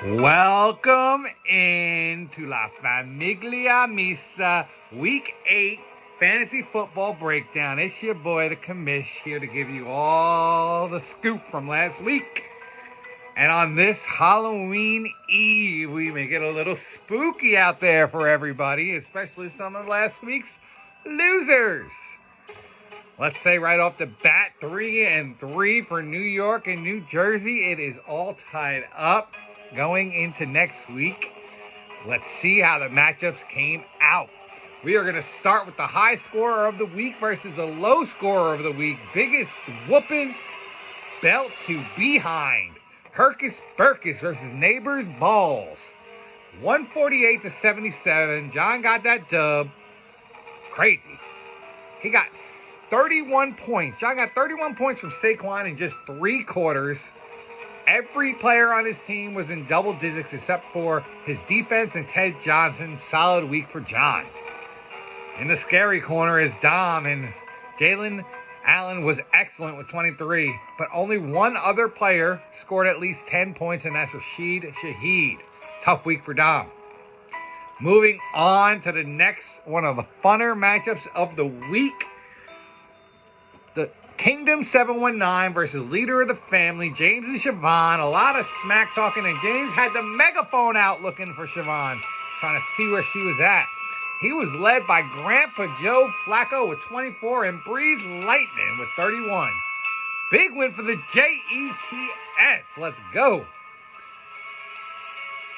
Welcome into La Famiglia Mista Week 8 Fantasy Football Breakdown. It's your boy, the commish, here to give you all the scoop from last week. And on this Halloween Eve, we make it a little spooky out there for everybody, especially some of last week's losers. Let's say right off the bat, 3-3 for New York and New Jersey. It is all tied up going into next week. Let's see how the matchups came out. We are going to start with the high scorer of the week versus the low scorer of the week. Biggest whooping, belt to behind. Hercus Burkus versus Neighbors Balls. 148-77. John got that dub. Crazy. He got 31 points. John got 31 points from Saquon in just 3 quarters. Every player on his team was in double digits except for his defense and Ted Johnson. Solid week for John. In the scary corner is Dom, and Jalen Allen was excellent with 23, but only one other player scored at least 10 points, and that's Rashid Shaheed. Tough week for Dom. Moving on to the next one of the funner matchups of the week. The Kingdom 719 versus leader of the family, James and Siobhan. A lot of smack talking, and James had the megaphone out looking for Siobhan, trying to see where she was at. He was led by Grandpa Joe Flacco with 24 and Breeze Lightning with 31. Big win for the Jets. Let's go.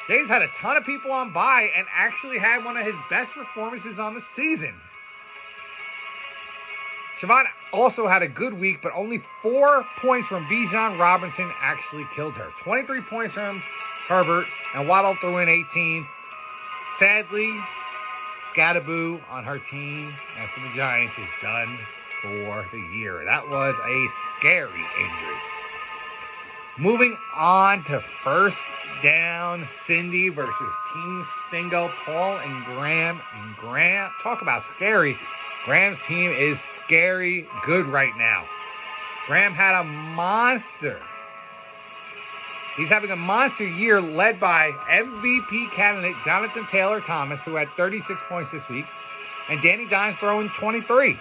James had a ton of people on bye and actually had one of his best performances on the season. Siobhan also had a good week, but only 4 points from Bijan Robinson actually killed her. 23 points from Herbert, and Waddle threw in 18. Sadly, Scattaboo on her team and for the Giants is done for the year. That was a scary injury. Moving on to first down, Cindy versus Team Stingo, Paul and Graham. And Graham, talk about scary. Graham's team is scary good right now. Graham had a monster. He's having a monster year led by MVP candidate Jonathan Taylor Thomas, who had 36 points this week, and Danny Dimes throwing 23.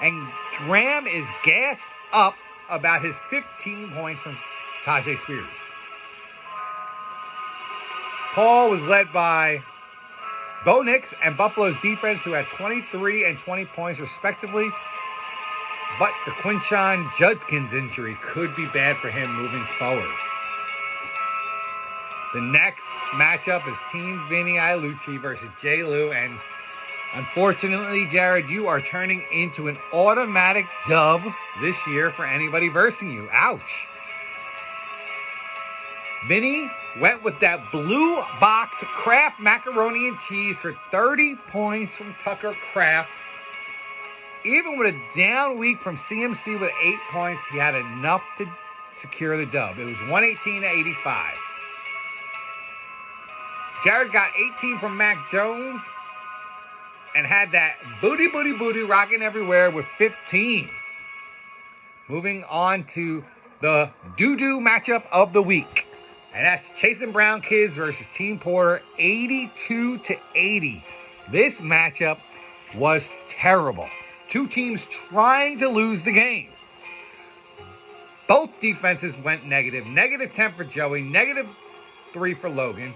And Graham is gassed up about his 15 points from Tajay Spears. Paul was led by Bo Nix and Buffalo's defense, who had 23 and 20 points respectively. But the Quinshon Judkins injury could be bad for him moving forward. The next matchup is Team Vinny Ilucci versus J. Lou. And unfortunately, Jared, you are turning into an automatic dub this year for anybody versing you. Ouch. Vinny went with that blue box Kraft macaroni and cheese for 30 points from Tucker Kraft. Even with a down week from CMC with 8 points, he had enough to secure the dub. It was 118-85. Jared got 18 from Mac Jones and had that booty rocking everywhere with 15. Moving on to the doo-doo matchup of the week. And that's Chasing Brown Kids versus Team Porter, 82-80. This matchup was terrible. Two teams trying to lose the game. Both defenses went negative. -10 for Joey, -3 for Logan.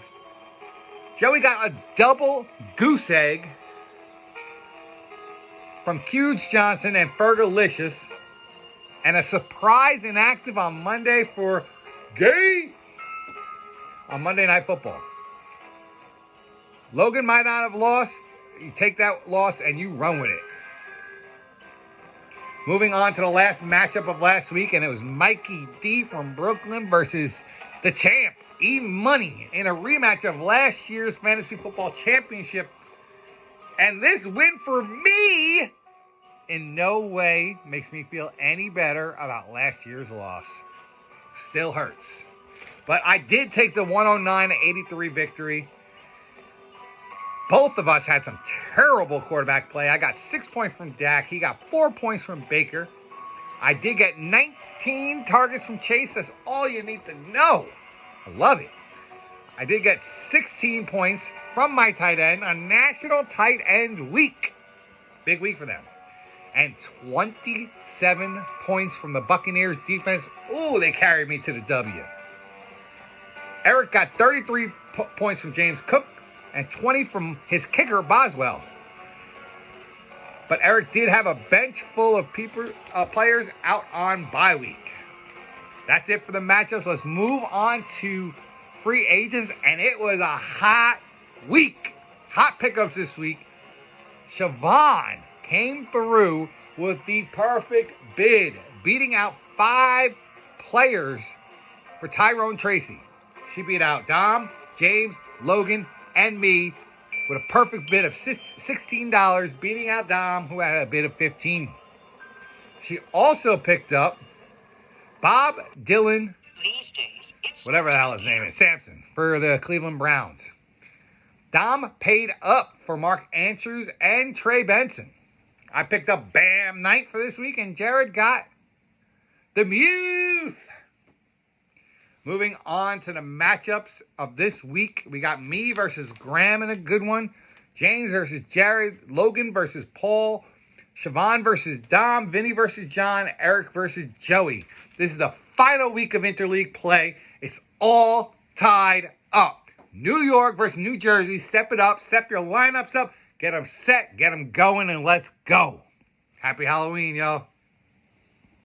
Joey got a double goose egg from Huge Johnson and Fergalicious, and a surprise inactive on Monday for Gay on Monday Night Football. Logan might not have lost. You take that loss and you run with it. Moving on to the last matchup of last week, and it was Mikey D from Brooklyn versus the champ, E-Money, in a rematch of last year's Fantasy Football Championship. And this win for me in no way makes me feel any better about last year's loss. Still hurts. But I did take the 109-83 victory. Both of us had some terrible quarterback play. I got 6 points from Dak. He got 4 points from Baker. I did get 19 targets from Chase. That's all you need to know. I love it. I did get 16 points from my tight end on National Tight End Week. Big week for them. And 27 points from the Buccaneers defense. Ooh, they carried me to the W. Eric got 33 points from James Cook and 20 from his kicker, Boswell. But Eric did have a bench full of players out on bye week. That's it for the matchups. Let's move on to free agents. And it was a hot week. Hot pickups this week. Siobhan came through with the perfect bid, beating out 5 players for Tyrone Tracy. She beat out Dom, James, Logan, and me with a perfect bid of $16, beating out Dom, who had a bid of $15. She also picked up Bob Dylan, whatever the hell his name is, Sampson, for the Cleveland Browns. Dom paid up for Mark Andrews and Trey Benson. I picked up Bam Knight for this week, and Jared got the Muth. Moving on to the matchups of this week, we got me versus Graham in a good one. James versus Jared. Logan versus Paul. Siobhan versus Dom. Vinny versus John. Eric versus Joey. This is the final week of interleague play. It's all tied up. New York versus New Jersey. Step it up. Step your lineups up. Get them set. Get them going, and let's go. Happy Halloween, y'all.